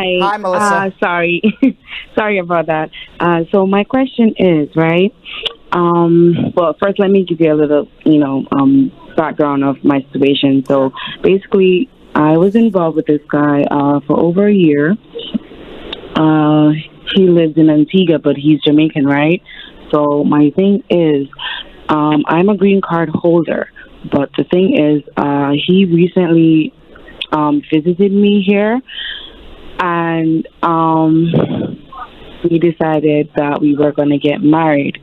Hi. Hi, Melissa. Sorry. Sorry about that. So my question is, right? Well, first let me give you a little, background of my situation. So basically, I was involved with this guy for over a year. He lives in Antigua, but he's Jamaican, right? So my thing is, I'm a green card holder, but the thing is, he recently visited me here, and we decided that we were going to get married.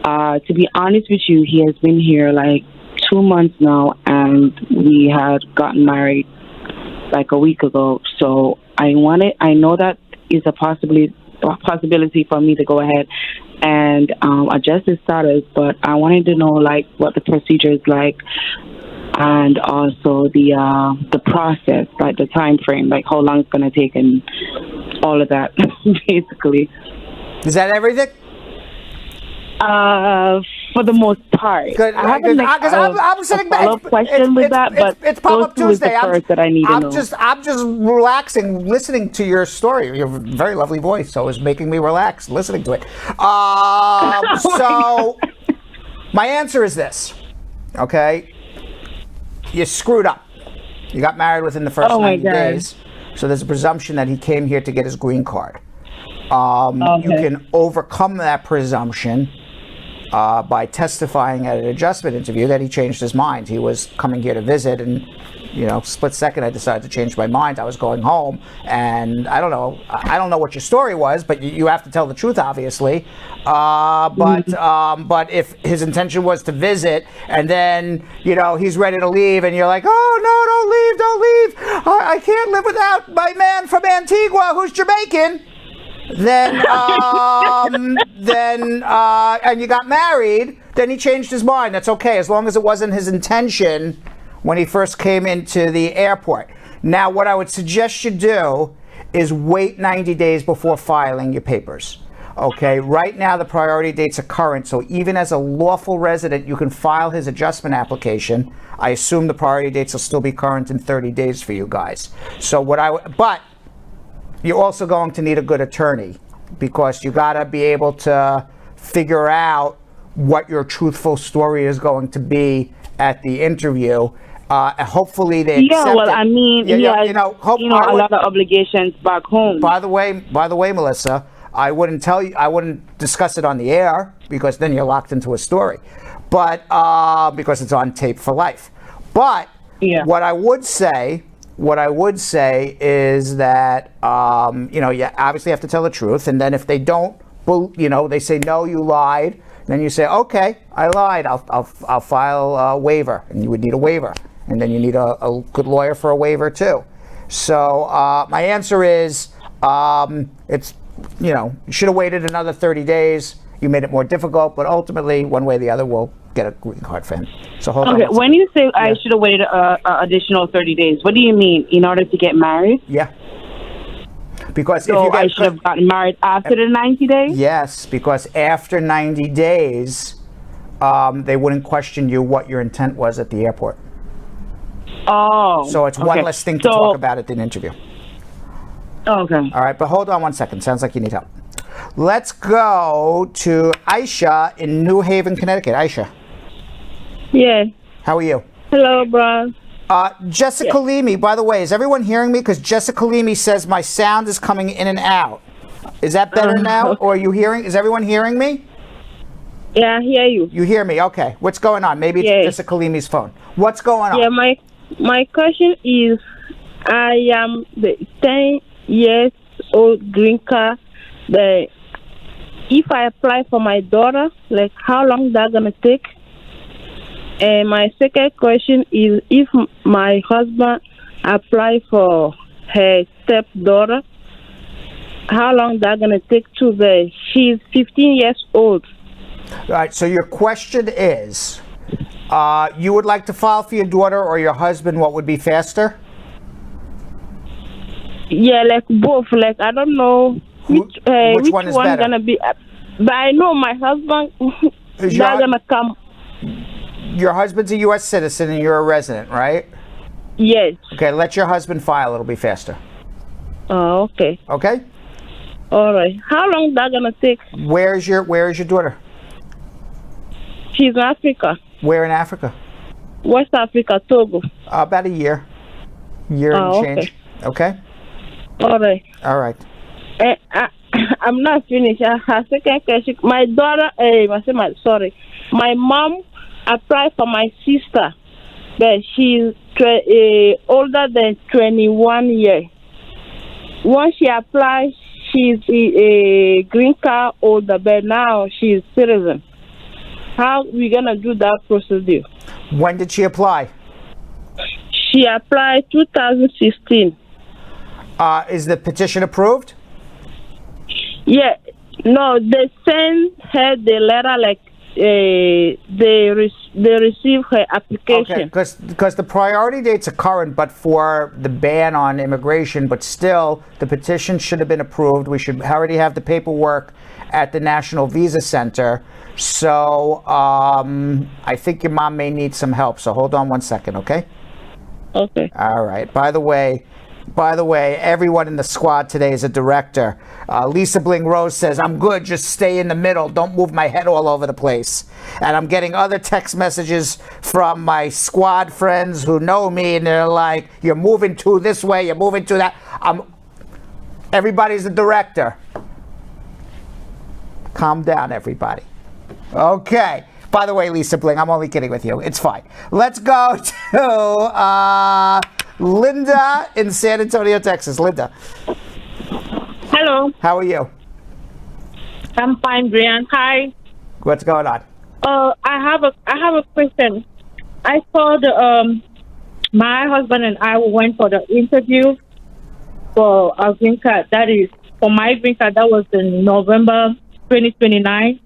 To be honest with you, he has been here like 2 months now, and we had gotten married like a week ago. So I know that is a possibility for me to go ahead and adjust his status, but I wanted to know like what the procedure is like, and also the process, like the time frame, like how long it's going to take and all of that. Basically, is that everything? For the most part. Good. I'm sitting back. Follow-up question with that, but it's Pop-Up Tuesday. The first that I need to know. I'm just relaxing, listening to your story. Your very lovely voice, so it's making me relax listening to it. So, my answer is this. Okay, you screwed up. You got married within the first 90 days, so there's a presumption that he came here to get his green card. You can overcome that presumption by testifying at an adjustment interview that he changed his mind. He was coming here to visit, and split second I decided to change my mind. I was going home, and I don't know what your story was, but you have to tell the truth, obviously. But if his intention was to visit, and then he's ready to leave, and you're like, oh no, don't leave, I can't live without my man from Antigua who's Jamaican. Then and you got married, then he changed his mind. That's okay, as long as it wasn't his intention when he first came into the airport. Now, what I would suggest you do is wait 90 days before filing your papers. Okay, right now the priority dates are current, so even as a lawful resident, you can file his adjustment application. I assume the priority dates will still be current in 30 days for you guys. So but you're also going to need a good attorney, because you got to be able to figure out what your truthful story is going to be at the interview. Hopefully they accept it. I mean, a lot of obligations back home. By the way, Melissa, I wouldn't discuss it on the air, because then you're locked into a story. But because it's on tape for life. But what I would say is that you obviously have to tell the truth, and then if they don't, they say no, you lied, then you say, okay, I lied, I'll file a waiver, and you would need a waiver, and then you need a good lawyer for a waiver too. So my answer is it's you should have waited another 30 days. You made it more difficult, but ultimately, one way or the other, we'll get a green card for him. So hold on. Okay, when you say I should have waited additional 30 days, what do you mean? In order to get married? Yeah. Because so I should have gotten married after the 90 days? Yes, because after 90 days, they wouldn't question you what your intent was at the airport. Oh. So it's one less thing to talk about at an interview. Okay. All right, but hold on one second. Sounds like you need help. Let's go to Aisha in New Haven, Connecticut. Aisha. Yes. How are you? Hello, bro. Jessica Leamy, by the way, is everyone hearing me? Because Jessica Leamy says my sound is coming in and out. Is that better now? Or are you hearing? Is everyone hearing me? Yeah, I hear you. You hear me? Okay. What's going on? Maybe it's Jessica Leamy's phone. What's going on? Yeah, my question is, I am the 10 years old green card. If I apply for my daughter, like how long that gonna take? And my second question is, if my husband apply for her stepdaughter, how long that gonna take to the? She's 15 years old. All right. So your question is, you would like to file for your daughter or your husband? What would be faster? Yeah, like both. Like I don't know which one is better? Gonna be. But I know my husband is gonna come. Your husband's a U.S. citizen and you're a resident, right? Yes. Okay, let your husband file. It'll be faster. Oh, okay. Okay? All right. How long that gonna take? Where is your daughter? She's in Africa. Where in Africa? West Africa, Togo. About a year. Year and change. Okay? All right. All right. I'm not finished. Her second question. My daughter, my mom applied for my sister, but she's older than 21 years. Once she applied, she's a green card holder, but now she's citizen. How we gonna do that procedure? When did she apply? She applied 2016. Is the petition approved? Yeah. No, they sent her the letter like they receive her application. Okay, because the priority dates are current, but for the ban on immigration, but still the petition should have been approved. We should already have the paperwork at the National Visa Center. So I think your mom may need some help. So hold on one second, okay? Okay. All right. By the way, everyone in the squad today is a director. Lisa Bling Rose says, I'm good, just stay in the middle. Don't move my head all over the place. And I'm getting other text messages from my squad friends who know me, and they're like, you're moving to this way, you're moving to that. Everybody's a director. Calm down, everybody. Okay. By the way, Lisa Bling, I'm only kidding with you. It's fine. Let's go to Linda in San Antonio, Texas. Linda. Hello. How are you? I'm fine, Brian. Hi. What's going on? I have a question. I saw my husband and I went for the interview for our green card. That is for my green card. That was in November 2029.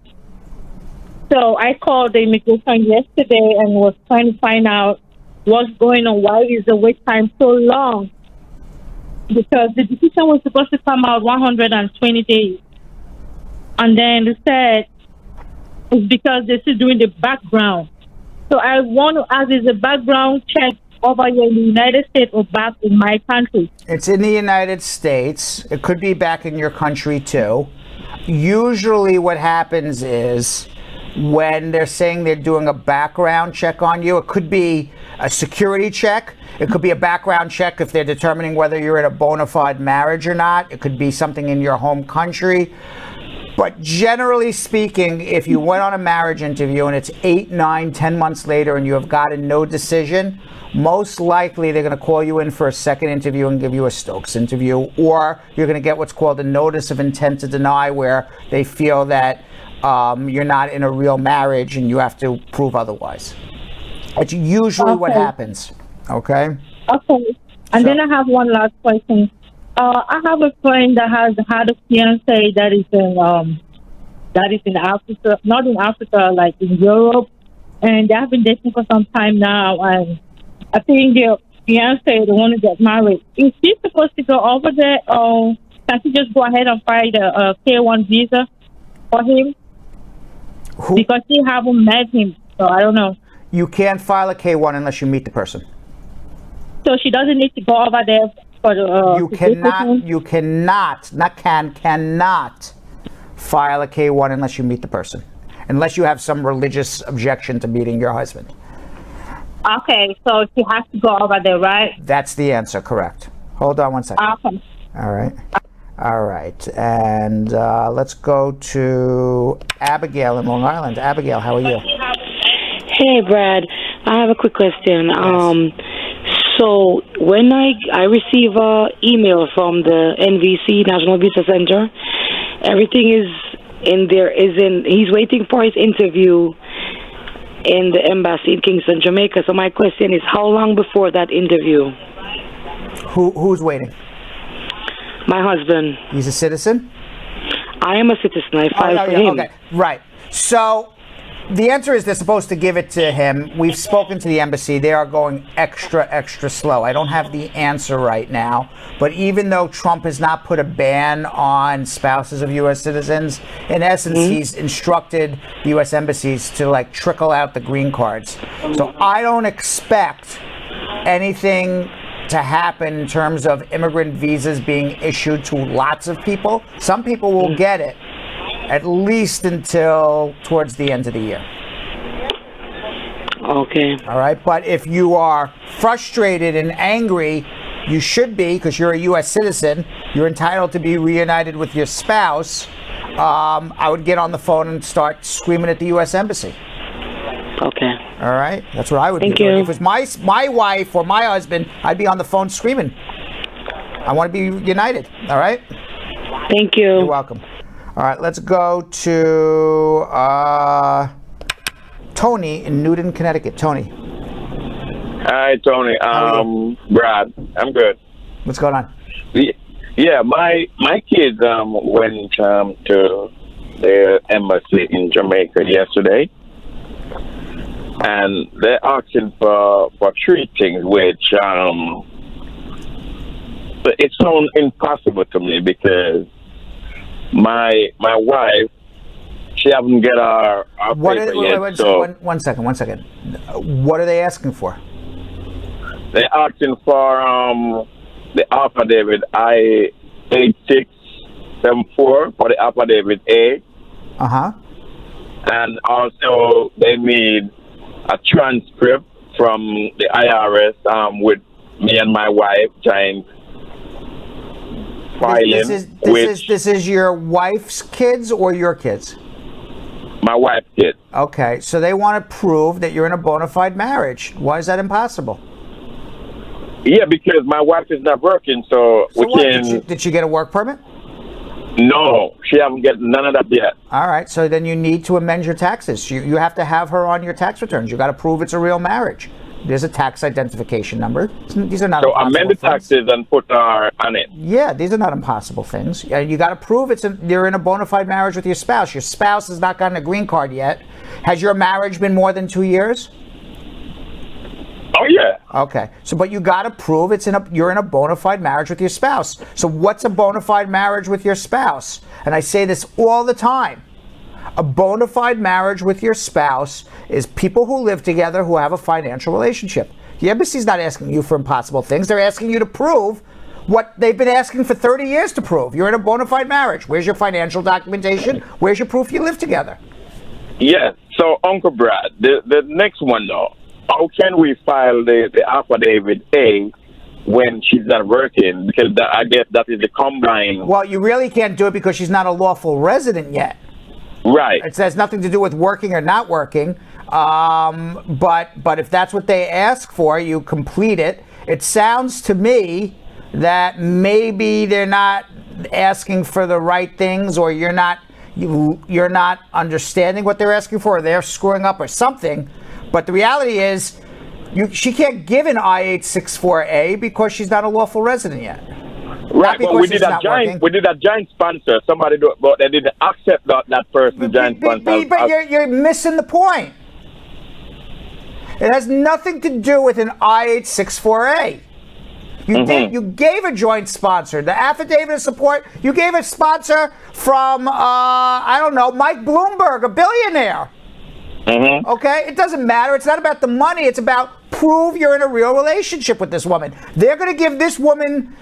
So I called the immigration yesterday and was trying to find out what's going on. Why is the wait time so long? Because the decision was supposed to come out 120 days. And then they said it's because they're still doing the background. So I want to ask, is the background check over here in the United States or back in my country? It's in the United States. It could be back in your country too. Usually what happens is when they're saying they're doing a background check on you, it could be a security check. It could be a background check if they're determining whether you're in a bona fide marriage or not. It could be something in your home country. But generally speaking, if you went on a marriage interview and it's 8, 9, 10 months later and you have gotten no decision, most likely they're going to call you in for a second interview and give you a Stokes interview, or you're going to get what's called a notice of intent to deny, where they feel that you're not in a real marriage and you have to prove otherwise. It's usually what happens. Okay. Okay. And then I have one last question. I have a friend that has had a fiancé that is in Africa, not in Africa, like in Europe, and they have been dating for some time now. And I think their fiancé, they want to get married. Is she supposed to go over there, or can she just go ahead and file the K1 visa for him? Because she haven't met him, so I don't know. You can't file a K1 unless you meet the person. So she doesn't need to go over there for the. You cannot file a K1 unless you meet the person, unless you have some religious objection to meeting your husband. Okay, so she has to go over there, right? That's the answer, correct. Hold on one second. Okay. All right, and let's go to Abigail in Long Island. Abigail, how are you? Hey, Brad. I have a quick question. Yes. So when I receive an email from the NVC, National Visa Center, everything is in there. He's waiting for his interview in the embassy in Kingston, Jamaica. So my question is, how long before that interview? Who's waiting? My husband. He's a citizen? I am a citizen. I filed for him. Okay, right. So the answer is they're supposed to give it to him. We've spoken to the embassy. They are going extra slow. I don't have the answer right now. But even though Trump has not put a ban on spouses of U.S. citizens, in essence, he's instructed the U.S. embassies to trickle out the green cards. So I don't expect anything to happen in terms of immigrant visas being issued to lots of people. Some people will get it at least until towards the end of the year. Okay. All right, but if you are frustrated and angry, you should be, because you're a U.S. citizen. You're entitled to be reunited with your spouse. I would get on the phone and start screaming at the U.S. Embassy. Okay. All right, that's what I would do. Thank you. If it was my wife or my husband, I'd be on the phone screaming. I want to be united. All right. Thank you. You're welcome. All right, let's go to Tony in Newton, Connecticut. Tony. Hi, Tony. Brad, I'm good. What's going on? Yeah, my kids went to the embassy in Jamaica yesterday, and they're asking for 3 things, which but it sounds impossible to me because my wife, she haven't get our paper yet. One second. What are they asking for? They're asking for the affidavit I-8674 for the affidavit A. Uh-huh. And also they need a transcript from the IRS with me and my wife trying filing. This is your wife's kids or your kids? My wife's kids. Okay, so they want to prove that you're in a bona fide marriage. Why is that impossible? Yeah, because my wife is not working, so we can... Did she get a work permit? No, she haven't get none of that yet. All right, so then you need to amend your taxes. You have to have her on your tax returns. You got to prove it's a real marriage. There's a tax identification number. These are not so amend the taxes and put her on it. Yeah, these are not impossible things. And you got to prove you're in a bona fide marriage with your spouse. Your spouse has not gotten a green card yet. Has your marriage been more than 2 years? Oh yeah. Okay. So, but you got to prove you're in a bona fide marriage with your spouse. So, what's a bona fide marriage with your spouse? And I say this all the time. A bona fide marriage with your spouse is people who live together who have a financial relationship. The embassy's not asking you for impossible things. They're asking you to prove what they've been asking for 30 years to prove. You're in a bona fide marriage. Where's your financial documentation? Where's your proof you live together? Yes. So, Uncle Brad, the next one though. How can we file the affidavit A when she's not working? Because I guess that is the combined. Well, you really can't do it because she's not a lawful resident yet. Right. It has nothing to do with working or not working. But if that's what they ask for, you complete it. It sounds to me that maybe they're not asking for the right things, or you're not understanding what they're asking for, or they're screwing up or something. But the reality is, she can't give an I-864A because she's not a lawful resident yet. Right, but we did a giant sponsor. Somebody but they didn't accept that person giant sponsor. But you're missing the point. It has nothing to do with an I-864A. You gave a joint sponsor. The affidavit of support, you gave a sponsor from, I don't know, Mike Bloomberg, a billionaire. Okay, it doesn't matter. It's not about the money. It's about prove you're in a real relationship with this woman. They're going to give this woman,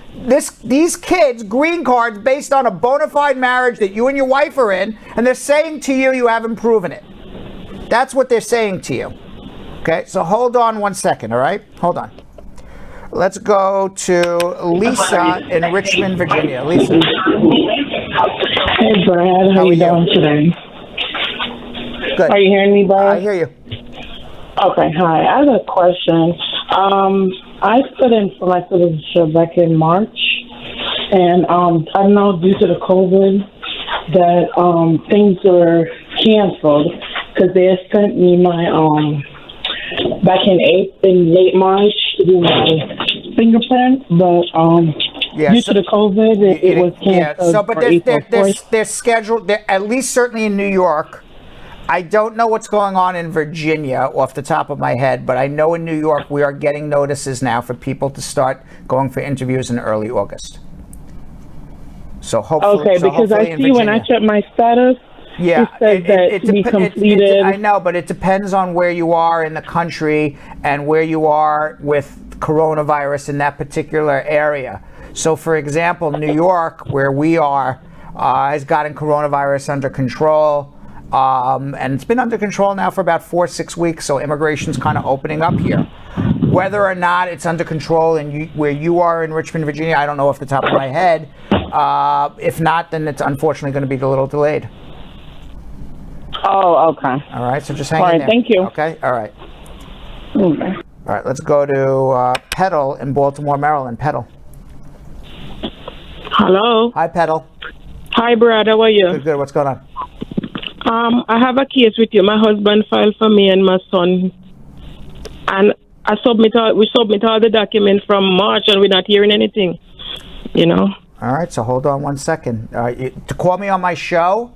these kids, green cards based on a bona fide marriage that you and your wife are in, and they're saying to you, you haven't proven it. That's what they're saying to you. Okay, so hold on 1 second, all right? Hold on. Let's go to Lisa in Richmond, Virginia. Lisa. Hey, Brad. How are you doing today? Good. Are you hearing me, Brad? I hear you. Okay, hi. I have a question. I put in for my citizenship back in March, and I know due to the COVID that things were canceled because they had sent me my back in late March to do my fingerprint, but due to the COVID, it was canceled. Yeah. So, but they're scheduled. At least certainly in New York. I don't know what's going on in Virginia off the top of my head, but I know in New York we are getting notices now for people to start going for interviews in early August. So hopefully, because I see when I check my status, it says that to be completed. I know, but it depends on where you are in the country and where you are with coronavirus in that particular area. So, for example, New York, where we are, has gotten coronavirus under control. And it's been under control now for about 4 or 6 weeks, so immigration's kind of opening up here. Whether or not it's under control where you are in Richmond, Virginia, I don't know off the top of my head. If not, then it's unfortunately going to be a little delayed. Oh, okay. All right, so just hang All in right, there. thank you. Okay, all right. Okay. All right, let's go to Petal in Baltimore, Maryland. Petal. Hello. Hi, Petal. Hi, Brad. How are you? Good, good. What's going on? I have a case with you. My husband filed for me and my son, and we submit all the documents from March, and we're not hearing anything. You know. All right, so hold on one second. To call me on my show,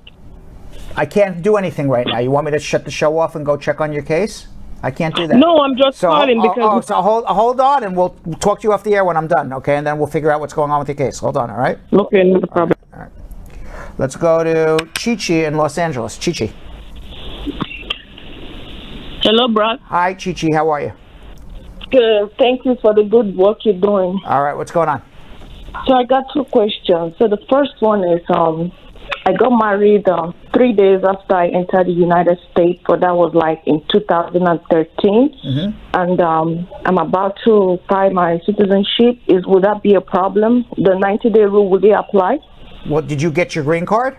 I can't do anything right now. You want me to shut the show off and go check on your case? I can't do that. No, I'm just calling because. So hold on, and we'll talk to you off the air when I'm done, okay? And then we'll figure out what's going on with your case. Hold on, all right? Okay, no problem. All right. Let's go to Chichi in Los Angeles. Chichi. Hello, Brad. Hi, Chichi. How are you? Good. Thank you for the good work you're doing. All right. What's going on? So I got 2 questions. So the first one is, I got married 3 days after I entered the United States. So that was like in 2013. Mm-hmm. And I'm about to file my citizenship. Would that be a problem? The 90-day rule, will it apply? Well, did you get your green card?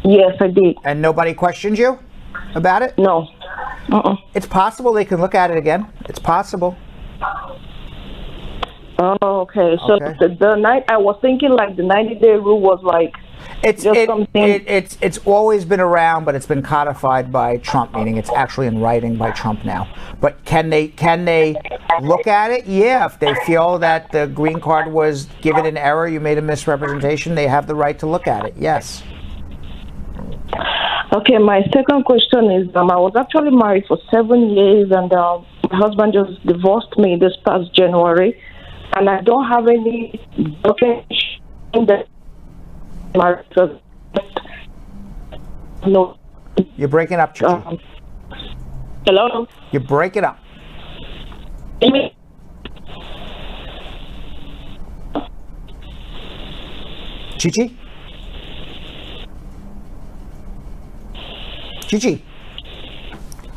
Yes, I did. And nobody questioned you about it? No. It's possible they can look at it again. It's possible. Oh, okay. So Okay. the night I was thinking like the 90-day rule was like It's always been around, but it's been codified by Trump, meaning it's actually in writing by Trump now. But can they look at it? Yeah, if they feel that the green card was given in error, you made a misrepresentation, they have the right to look at it. Yes. Okay, my second question is, I was actually married for 7 years, and my husband just divorced me this past January, and I don't have any documentation that marriage was. No. You're breaking up, Chichi. Hello? You're breaking up. Chichi? Chichi?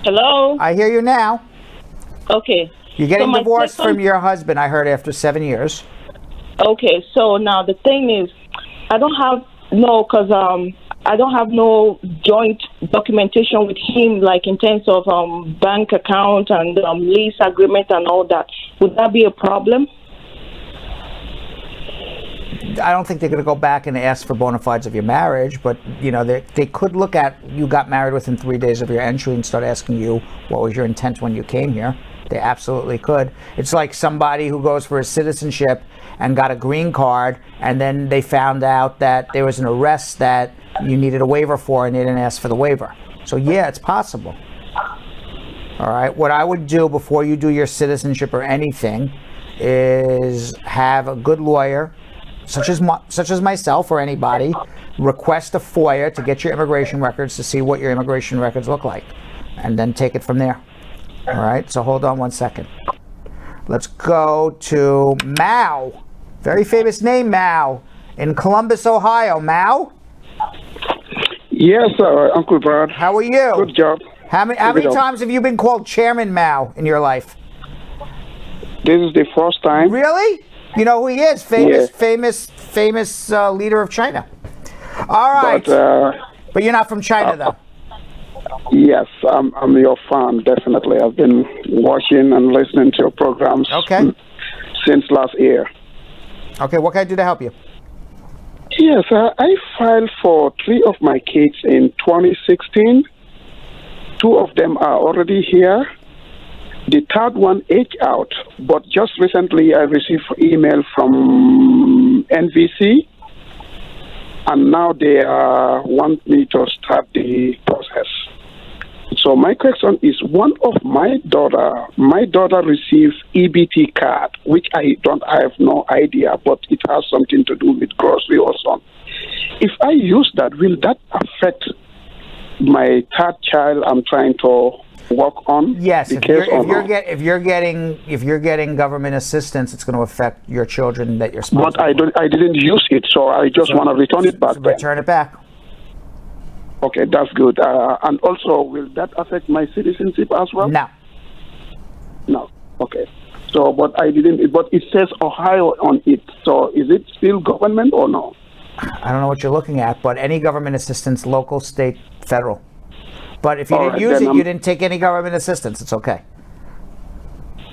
Hello? I hear you now. Okay. You're getting divorced from your husband, I heard, after 7 years. Okay, so now the thing is, I don't have no joint documentation with him, like in terms of bank account and lease agreement and all that. Would that be a problem? I don't think they're going to go back and ask for bona fides of your marriage, but you know they could look at you got married within 3 days of your entry and start asking you what was your intent when you came here. They absolutely could. It's like somebody who goes for a citizenship and got a green card, and then they found out that there was an arrest that you needed a waiver for, and they didn't ask for the waiver. So yeah, it's possible. All right. What I would do before you do your citizenship or anything is have a good lawyer, such as myself or anybody, request a FOIA to get your immigration records to see what your immigration records look like, and then take it from there. All right, so hold on one second. Let's go to Mao. Very famous name, Mao, in Columbus, Ohio. Mao? Yes, Uncle Brad. How are you? Good job. How many times have you been called Chairman Mao in your life? This is the first time. Really? You know who he is? Famous leader of China. All right. But you're not from China, though. Yes, I'm your fan, definitely. I've been watching and listening to your programs since last year. Okay, what can I do to help you? Yes, I filed for 3 of my kids in 2016. 2 of them are already here. The third one aged out, but just recently I received email from NVC, and now they want me to start the process. So my question is, one of my daughter received EBT card, which I have no idea, but it has something to do with grocery or something. If I use that, will that affect my third child I'm trying to work on yes, the case or not? if you're getting government assistance, it's going to affect your children that you're sponsoring. But I didn't use it, so I just want to return it back. So return it back. Okay, that's good. And also, will that affect my citizenship as well? No. No. Okay. So, but I didn't. But it says Ohio on it. So, is it still government or no? I don't know what you're looking at, but any government assistance, local, state, federal. But if you didn't use it, you didn't take any government assistance. It's okay.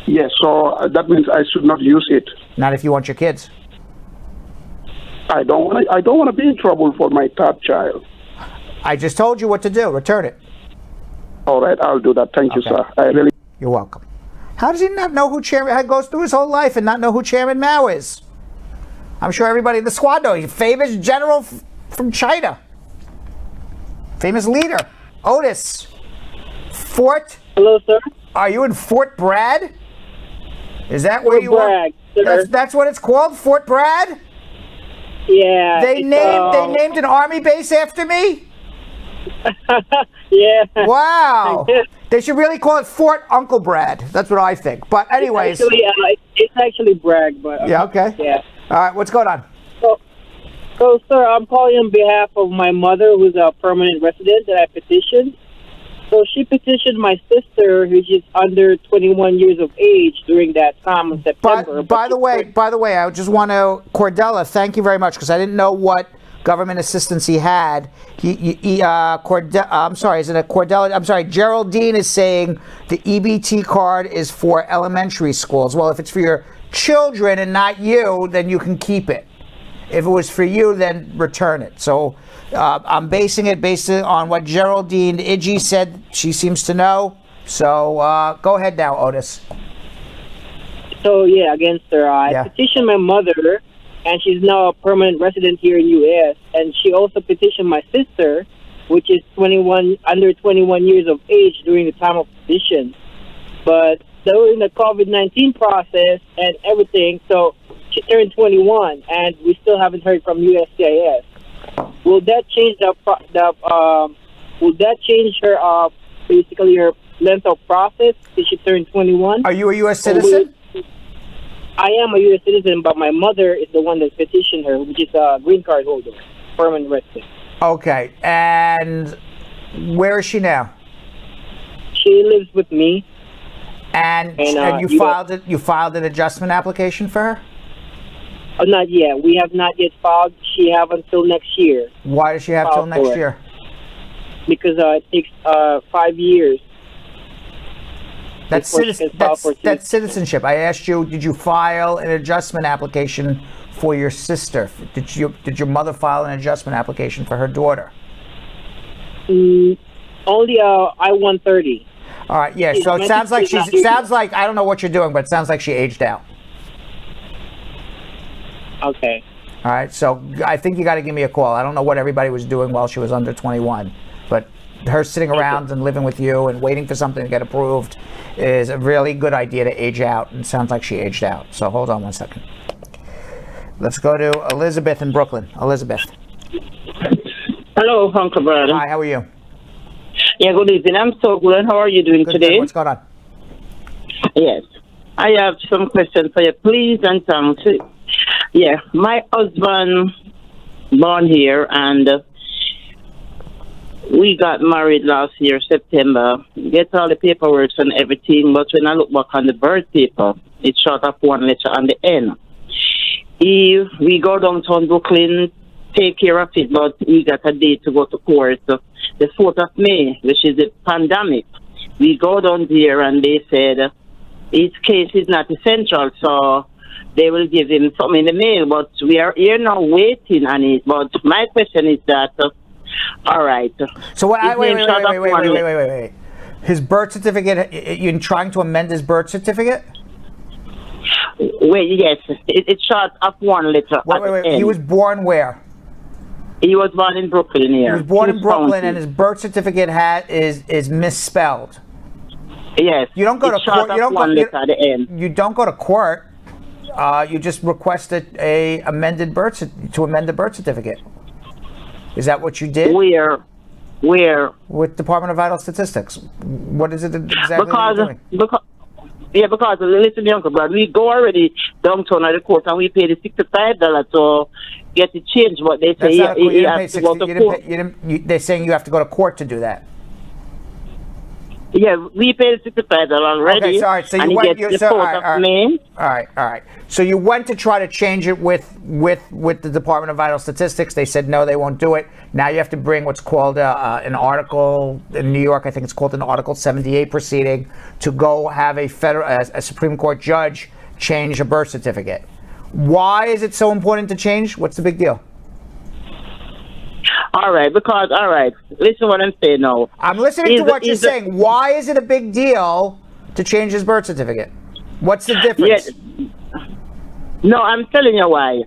Yes. So that means I should not use it. Not if you want your kids. I don't want to be in trouble for my third child. I just told you what to do. Return it. All right, I'll do that. Thank you, sir. You're welcome. How does he not know who Chairman goes through his whole life and not know who Chairman Mao is? I'm sure everybody in the squad knows. He's a famous general from China. Famous leader. Otis. Fort. Hello, sir. Are you in Fort Bragg? Is that where you Bragg, are? That's what it's called, Fort Bragg? Yeah. They named an army base after me? Yeah. Wow. They should really call it Fort Uncle Brad. That's what I think. But anyways. It's actually Bragg, but yeah, okay. Yeah. All right, what's going on? So, sir, I'm calling on behalf of my mother, who's a permanent resident that I petitioned. So she petitioned my sister, who's just under 21 years of age, during that time in September. By the way, I just want to, Cordella, thank you very much, because I didn't know what government assistance he had. I'm sorry, is it a Cordella? I'm sorry, Geraldine is saying the EBT card is for elementary schools. Well, if it's for your children and not you, then you can keep it. If it was for you, then return it. So I'm basing it based on what Geraldine Iggy said she seems to know. So go ahead now, Otis. So yeah, against her, I petitioned my mother, and she's now a permanent resident here in U.S. And she also petitioned my sister, which is under 21 years of age during the time of petition. But during the COVID-19 process and everything, so she turned 21, and we still haven't heard from USCIS. Will that change Will that change her basically her length of process since she turned 21? Are you a U.S. citizen? I am a U.S. citizen, but my mother is the one that petitioned her, which is a green card holder, permanent resident. Okay, and where is she now? She lives with me. And you filed an adjustment application for her? Not yet. We have not yet filed. She have until next year. Why does she have till next year? Because it takes 5 years. That's citizenship. I asked you, did you file an adjustment application for your sister? Did your mother file an adjustment application for her daughter? Only I-130. All right, yeah. So it sounds like I don't know what you're doing, but it sounds like she aged out. Okay. All right, so I think you got to give me a call. I don't know what everybody was doing while she was under 21, but her sitting around and living with you and waiting for something to get approved is a really good idea to age out, and it sounds like she aged out. So hold on one second. Let's go to Elizabeth in Brooklyn. Elizabeth. Hello, Uncle Brad. Hi, how are you? Yeah, good evening. I'm so good. And how are you doing today? Good. What's going on? Yes. I have some questions for you, please, and thanks. Yeah, my husband born here, and we got married last year, September. Get all the paperwork and everything, but when I look back on the birth paper, it's short of one letter on the end. We go downtown Brooklyn, take care of it, but we got a date to go to court, the 4th of May, which is the pandemic. We go down there, and they said his case is not essential, so they will give him something in the mail, but we are here now waiting on it. But my question is that, all right. So wait. His birth certificate, you're trying to amend his birth certificate? Wait, yes. It's short of one letter. Wait. He was born where? He was born in Brooklyn here. He was born in Brooklyn, and his birth certificate is misspelled. Yes. You don't go to court. You don't go to court. You just requested to amend the birth certificate. Is that what you did? Where? With Department of Vital Statistics. What is it exactly because, you're doing? Because listen, Uncle Brad, we go already downtown at the court and we pay the $65 to get it changed. But they say you have to go to court. They're saying you have to go to court to do that. Yeah, we paid $65 already. Okay, sorry. So you went. All right. So you went to try to change it with the Department of Vital Statistics. They said no, they won't do it. Now you have to bring what's called an article in New York. I think it's called an Article 78 proceeding to go have a Supreme Court judge change a birth certificate. Why is it so important to change? What's the big deal? All right, listen what I'm saying now. I'm listening to what you're saying. Why is it a big deal to change his birth certificate? What's the difference? Yeah. No, I'm telling you why.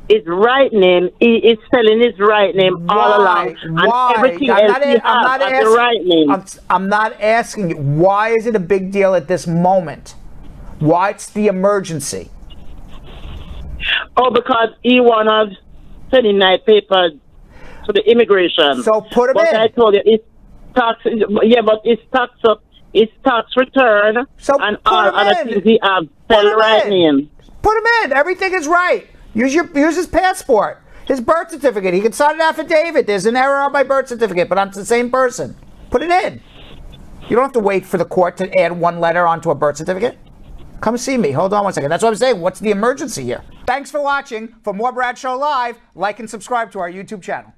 His right name, he is spelling his right name all along. Why? And everything else he has the right name. I'm not asking you. Why is it a big deal at this moment? What's the emergency? Oh, because he wanted 29 papers to the immigration. So put him in. I told you, it's tax. Yeah, but it's tax return. So and all other things he have. Spell the right name. Put him in. Everything is right. Use his passport, his birth certificate. He can sign an affidavit. There's an error on my birth certificate, but I'm the same person. Put it in. You don't have to wait for the court to add one letter onto a birth certificate. Come see me. Hold on one second. That's what I'm saying. What's the emergency here? Thanks for watching. For more Bradshaw Live, like and subscribe to our YouTube channel.